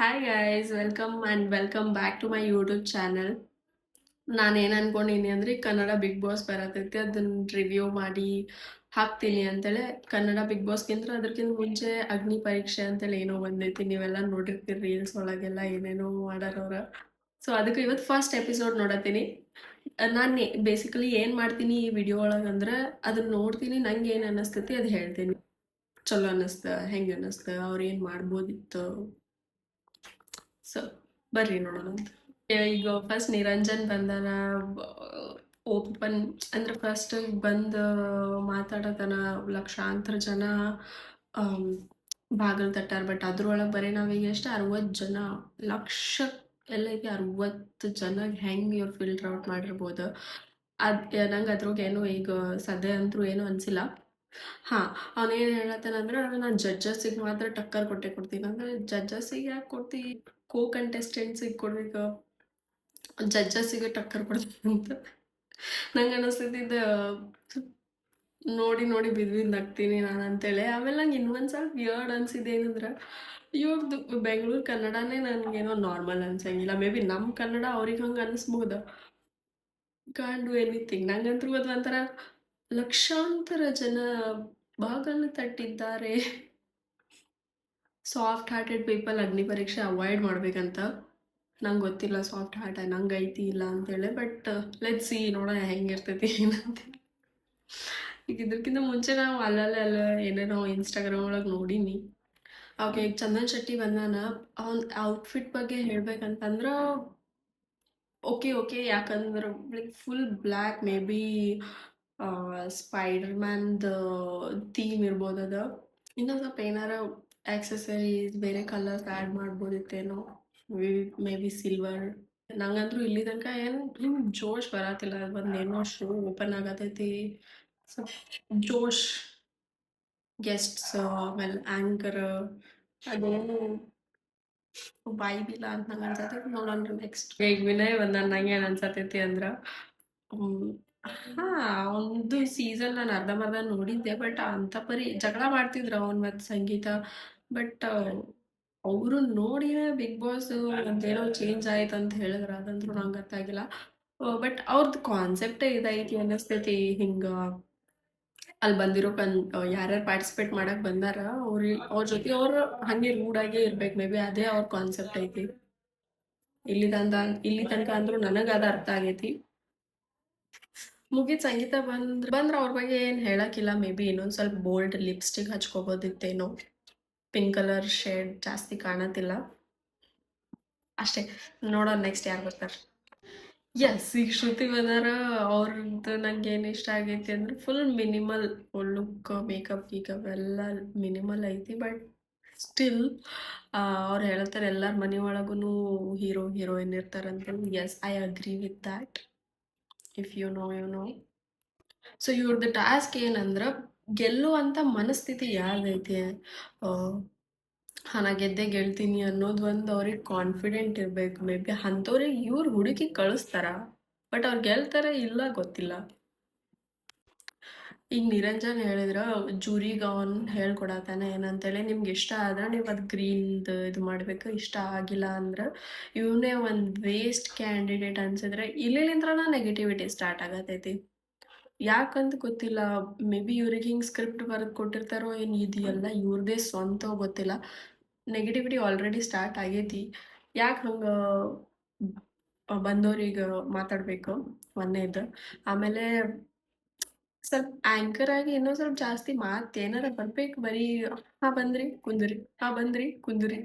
Hi guys, welcome back to my YouTube channel. ನಾನು ಏನು ಅನ್ಕೊಂಡಿನಿ ಅಂದ್ರೆ ಕನ್ನಡ ಬಿಗ್ ಬಾಸ್ ಬರತೈತಿ, ಅದನ್ನ ರಿವ್ಯೂ ಮಾಡಿ ಹಾಕ್ತೀನಿ ಅಂತೇಳಿ. ಕನ್ನಡ ಬಿಗ್ ಬಾಸ್ಗಿಂತ ಅದಕ್ಕಿಂತ ಮುಂಚೆ ಅಗ್ನಿ ಪರೀಕ್ಷೆ ಅಂತೇಳಿ ಏನೋ ಬಂದೈತಿ, ನೀವೆಲ್ಲ ನೋಡಿರ್ತೀರಿ ರೀಲ್ಸ್ ಒಳಗೆಲ್ಲ ಏನೇನೋ ಮಾಡಾರವ್ರ. ಸೊ ಅದಕ್ಕೆ ಇವತ್ತು ಫಸ್ಟ್ ಎಪಿಸೋಡ್ ನೋಡತ್ತೀನಿ. ನಾನು ಬೇಸಿಕಲಿ ಏನು ಮಾಡ್ತೀನಿ ಈ ವಿಡಿಯೋ ಒಳಗಂದ್ರೆ ಅದನ್ನ ನೋಡ್ತೀನಿ, ನಂಗೆ ಏನು ಅನ್ನಿಸ್ತೈತಿ ಅದು ಹೇಳ್ತೀನಿ. ಚಲೋ ಅನ್ನಿಸ್ತ, ಹೆಂಗೆ ಅನ್ನಿಸ್ತ, ಅವ್ರು ಏನು ಮಾಡ್ಬೋದಿತ್ತು. ಸೊ ಬರ್ರಿ ನೋಡೋಣ ಅಂತ. ಈಗ ಫಸ್ಟ್ ನಿರಂಜನ್ ಬಂದಾನ. ಓಪನ್ ಅಂದ್ರೆ ಫಸ್ಟ್ ಬಂದು ಮಾತಾಡೋತನ ಲಕ್ಷಾಂತರ ಜನ ಬಾಗಿಲು ತಟ್ಟಾರ. ಬಟ್ ಅದ್ರೊಳಗೆ ಬರೀ ನಾವೀಗ ಎಷ್ಟು 60 ಜನ, ಲಕ್ಷ ಎಲ್ಲೈತಿ 60 ಜನ ಹೆಂಗೆ ಇವ್ರು ಫಿಲ್ಟರ್ ಔಟ್ ಮಾಡಿರ್ಬೋದು. ನಂಗೆ ಅದ್ರೊಳಗೆ ಏನು ಈಗ ಸದ್ಯ ಅಂತೂ ಏನು ಅನಿಸಿಲ್ಲ. ಹಾಂ, ಅವನೇನು ಹೇಳತ್ತಾನಂದ್ರೆ ನಾನು ಜಡ್ಜಸ್ಸಿಗೆ ಮಾತ್ರ ಟಕ್ಕರ್ ಕೊಡ್ತೀನಿ ಅಂದ್ರೆ ಜಡ್ಜಸ್ಸಿಗೆ ಯಾಕೆ ಕೊಡ್ತಿ, ಕಂಟೆಸ್ಟೆಂಟ್ಸಿಗೆ ಕೊಡ್ಬೇಕು, ಜಡ್ಜಸ್ಸಿಗೆ ಟಕ್ಕರ್ ಕೊಡ್ತೀನಿ ಅಂತ ನಂಗೆ ಅನಿಸ್ತೈತಿದ್ದು. ನೋಡಿ ನೋಡಿ ಬಿದ್ದು ನಗ್ತೀನಿ ನಾನು ಅಂತೇಳಿ. ಆಮೇಲೆ ನಂಗೆ ಇನ್ನೊಂದು ಸ್ವಲ್ಪ ವಿಯರ್ಡ್ ಅನ್ಸಿದ್ದು ಏನಂದ್ರೆ ಇವ್ರದ್ದು ಬೆಂಗಳೂರು ಕನ್ನಡನೇ ನನಗೇನೋ ನಾರ್ಮಲ್ ಅನ್ಸಂಗಿಲ್ಲ. ಮೇ ಬಿ ನಮ್ಮ ಕನ್ನಡ ಅವ್ರಿಗೆ ಹಂಗೆ ಅನ್ನಿಸ್ಬೋದು. Can't do anything. ನಂಗಂತೂ ಅದು ಒಂಥರ ಲಕ್ಷಾಂತರ ಜನ ಬಾಗಲು ತಟ್ಟಿದ್ದಾರೆ. ಸಾಫ್ಟ್ ಹಾರ್ಟೆಡ್ ಪೀಪಲ್ ಅಗ್ನಿ ಪರೀಕ್ಷೆ ಅವಾಯ್ಡ್ ಮಾಡ್ಬೇಕಂತ. ನಂಗೆ ಗೊತ್ತಿಲ್ಲ ಸಾಫ್ಟ್ ಹಾರ್ಟ್ ನಂಗೆ ಐತಿ ಇಲ್ಲ ಅಂತೇಳಿ. ಬಟ್ ಲೆಟ್ಸ್ ಸಿ, ನೋಡೋಣ ಹೆಂಗಿರ್ತೈತಿ ಏನಂತೇಳಿ. ಈಗ ಇದಕ್ಕಿಂತ ಮುಂಚೆ ನಾವು ಅಲ್ಲ ಏನೇನೋ ಇನ್ಸ್ಟಾಗ್ರಾಮ್ ಒಳಗೆ ನೋಡೀನಿ. ಓಕೆ, ಈಗ ಚಂದನ್ ಶೆಟ್ಟಿ ಬಂದಾನ. ಅವ್ನ ಔಟ್ಫಿಟ್ ಬಗ್ಗೆ ಹೇಳ್ಬೇಕಂತಂದ್ರೆ ಓಕೆ ಯಾಕಂದ್ರೆ like full black, may be spider ಮ್ಯಾನ್ದು ಥೀಮ್ ಇರ್ಬೋದದ. ಇನ್ನೊಂದು ಸ್ವಲ್ಪ ಏನಾರ ಆಕ್ಸೆಸರೀಸ್ ಬೇರೆ ಕಲರ್ಸ್ ಆ್ಯಡ್ ಮಾಡ್ಬೋದಿತ್ತೇನೋ, ಮೇ ಬಿ ಸಿಲ್ವರ್. ನಂಗಂತೂ ಇಲ್ಲಿ ತನಕ ಏನು ಹಿಂಗೆ ಜೋಶ್ ಬರತ್ತಿಲ್ಲ. ಒಂದು ಏನೋ ಶೋ ಓಪನ್ ಆಗತೈತಿ, ಸ್ವಲ್ಪ ಜೋಶ್, ಗೆಸ್ಟ್ಸ್ ಆಮೇಲೆ ಆ್ಯಂಕರ್ ಅದೇನು ವೈಬ್ ಇಲ್ಲ ಅಂತ ನಂಗೆ ಅನ್ಸತೈತಿ. ನೋಡೋಣ ನೆಕ್ಸ್ಟ್. ಈಗ ವಿನಯ್ ಬಂದ, ನಂಗೆ ಏನು ಅನ್ಸತೈತಿ ಅಂದ್ರೆ ಹಾಂ, ಒಂದು ಸೀಸನ್ ನಾನು ಅರ್ಧಂಬರ್ಧ ನೋಡಿದ್ದೆ. ಬಟ್ ಅಂತ ಪರಿ ಜಗಳ ಮಾಡ್ತಿದ್ರು ಅವ್ನು ಮತ್ತು ಸಂಗೀತ. ಬಟ್ ಅವರು ನೋಡಿನೇ ಬಿಗ್ ಬಾಸ್ ಅಂತೇನೋ ಚೇಂಜ್ ಆಯ್ತು ಅಂತ ಹೇಳಿದ್ರು. ಅದಂತೂ ನಂಗೆ ಗೊತ್ತಾಗಿಲ್ಲ. ಬಟ್ ಅವ್ರದ್ದು ಕಾನ್ಸೆಪ್ಟೇ ಇದೈತಿ ಅನ್ನಿಸ್ತೈತಿ. ಹಿಂಗೆ ಅಲ್ಲಿ ಬಂದಿರೋ ಯಾರ್ಯಾರು ಪಾರ್ಟಿಸಿಪೇಟ್ ಮಾಡಕ್ಕೆ ಬಂದಾರ ಅವ್ರ ಜೊತೆ ಅವ್ರು ಹಾಗೆ ರೂಡಾಗೇ ಇರ್ಬೇಕು. ಮೇ ಬಿ ಅದೇ ಅವ್ರ ಕಾನ್ಸೆಪ್ಟ್ ಐತಿ. ಇಲ್ಲಿ ತನಕ ಅಂದ್ರೂ ನನಗೆ ಅದು ಅರ್ಥ ಆಗೈತಿ. ಮುಗೀತು. ಸಂಗೀತ ಬಂದ್ರೆ ಅವ್ರ ಬಗ್ಗೆ ಏನು ಹೇಳಕ್ಕಿಲ್ಲ. ಮೇ ಬಿ ಇನ್ನೊಂದು ಸ್ವಲ್ಪ ಬೋಲ್ಡ್ ಲಿಪ್ಸ್ಟಿಕ್ ಹಚ್ಕೋಬೋದಿತ್ತೇನೋ. ಪಿಂಕ್ ಕಲರ್ ಶೇಡ್ ಜಾಸ್ತಿ ಕಾಣತಿಲ್ಲ ಅಷ್ಟೇ. ನೋಡೋಣ ನೆಕ್ಸ್ಟ್ ಯಾರು ಬರ್ತಾರೆ. ಎಸ್, ಈಗ ಶ್ರುತಿ ಬಂದಾರ. ಅವ್ರದ್ದು ನಂಗೆ ಏನು ಇಷ್ಟ ಆಗೈತಿ ಅಂದ್ರೆ ಫುಲ್ ಮಿನಿಮಲ್ ಲುಕ್, ಮೇಕಪ್ ಎಲ್ಲ ಮಿನಿಮಲ್ ಐತಿ. ಬಟ್ ಸ್ಟಿಲ್ ಅವ್ರು ಹೇಳ್ತಾರೆ ಎಲ್ಲರ ಮನೆ ಒಳಗೂ ಹೀರೋ ಹೀರೋಯಿನ್ ಇರ್ತಾರಂತ. Yes, I agree with that. If you know. So ಇವ್ರದ್ದು ಟಾಸ್ಕ್ ಏನಂದ್ರೆ ಗೆಲ್ಲುವಂಥ ಮನಸ್ಥಿತಿ ಯಾರ್ದೈತಿ, ನಾ ಗೆದ್ದೆ ಗೆಲ್ತೀನಿ ಅನ್ನೋದು ಒಂದು ಅವ್ರಿಗೆ ಕಾನ್ಫಿಡೆಂಟ್ ಇರಬೇಕು. ಮೇ ಬಿ ಅಂಥವ್ರಿಗೆ ಇವ್ರು ಹುಡುಕಿ ಕಳಿಸ್ತಾರ. ಬಟ್ ಅವ್ರು ಗೆಲ್ತಾರೆ ಇಲ್ಲ ಗೊತ್ತಿಲ್ಲ. ಈಗ ನಿರಂಜನ್ ಹೇಳಿದ್ರೆ ಜೂರಿಗೆ ಅವ್ನು ಹೇಳ್ಕೊಡತಾನೆ ಏನಂತೇಳಿ, ನಿಮ್ಗೆ ಇಷ್ಟ ಆದ್ರೆ ನೀವು ಅದು ಗ್ರೀನ್ದು ಇದು ಮಾಡಬೇಕು, ಇಷ್ಟ ಆಗಿಲ್ಲ ಅಂದ್ರೆ ಇವನೇ ಒಂದು ವೇಸ್ಟ್ ಕ್ಯಾಂಡಿಡೇಟ್ ಅನ್ಸಿದ್ರೆ ಇಲ್ಲಿಂತ್ರನ ನೆಗೆಟಿವಿಟಿ ಸ್ಟಾರ್ಟ್ ಆಗತೈತಿ. ಯಾಕಂತ ಗೊತ್ತಿಲ್ಲ. ಮೇ ಬಿ ಇವ್ರಿಗೆ ಹಿಂಗೆ ಸ್ಕ್ರಿಪ್ಟ್ ಬರೆದು ಕೊಟ್ಟಿರ್ತಾರೋ ಏನು, ಇದು ಎಲ್ಲ ಇವ್ರದೇ ಸ್ವಂತ ಗೊತ್ತಿಲ್ಲ. ನೆಗೆಟಿವಿಟಿ ಆಲ್ರೆಡಿ ಸ್ಟಾರ್ಟ್ ಆಗೈತಿ. ಯಾಕೆ ಹಂಗೆ ಬಂದವ್ರಿಗೆ ಮಾತಾಡಬೇಕು ಒಂದೇದು. ಆಮೇಲೆ ಸ್ವಲ್ಪ ಆ್ಯಂಕರ್ ಆಗಿ ಇನ್ನೂ ಸ್ವಲ್ಪ ಜಾಸ್ತಿ ಮಾತು ಏನಾರ ಬರ್ಬೇಕು. ಬರೀ ಬಂದ್ರಿ ಕುಂದ್ರಿ, ಬಂದ್ರಿ ಕುಂದ್ರಿ,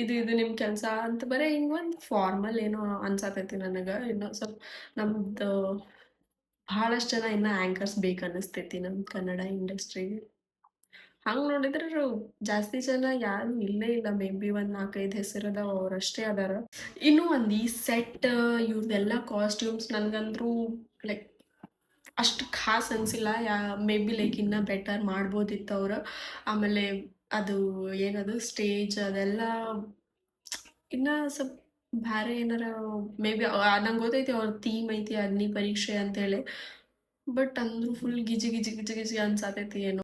ಇದು ನಿಮ್ಮ ಕೆಲಸ ಅಂತ ಬರೀ ಹಿಂಗೆ ಒಂದು ಫಾರ್ಮಲ್ ಏನೋ ಅನ್ಸತೈತಿ ನನಗೆ. ಇನ್ನೂ ಸ್ವಲ್ಪ ನಮ್ದು ಭಾಳಷ್ಟು ಜನ ಇನ್ನೂ ಆ್ಯಂಕರ್ಸ್ ಬೇಕು ಅನ್ನಿಸ್ತೈತಿ ನಮ್ಮ ಕನ್ನಡ ಇಂಡಸ್ಟ್ರಿಗೆ. ಹಂಗೆ ನೋಡಿದ್ರೆ ಜಾಸ್ತಿ ಜನ ಯಾರು ಇಲ್ಲೇ ಇಲ್ಲ. ಮೇ ಬಿ ಒಂದು 4-5 ಹೆಸರದಾವ, ಅವರಷ್ಟೇ ಅದಾರ. ಇನ್ನೂ ಒಂದು ಈ ಸೆಟ್ ಇವ್ರದ್ದೆಲ್ಲ ಕಾಸ್ಟ್ಯೂಮ್ಸ್ ನನಗಂದ್ರೂ ಲೈಕ್ ಅಷ್ಟು ಖಾಸ್ ಅನಿಸಿಲ್ಲ. ಮೇ ಬಿ ಲೈಕ್ ಇನ್ನೂ ಬೆಟರ್ ಮಾಡ್ಬೋದಿತ್ತು ಅವರು. ಆಮೇಲೆ ಅದು ಏನದು ಸ್ಟೇಜ್ ಅದೆಲ್ಲ ಇನ್ನೂ ಸ್ವಲ್ಪ ಬೇರೆ ಏನಾರ ಮೇ ಬಿ ನಂಗೆ ಗೊತ್ತೈತಿ ಅವ್ರ ಥೀಮ್ ಐತಿ ಅಗ್ನಿ ಪರೀಕ್ಷೆ ಅಂತೇಳಿ. ಬಟ್ ಅಂದ್ರೂ ಫುಲ್ ಗಿಜಿ ಗಿಜಿ ಗಿಜಿ ಗಿಜಿ ಅನ್ಸತೈತಿ ಏನೋ.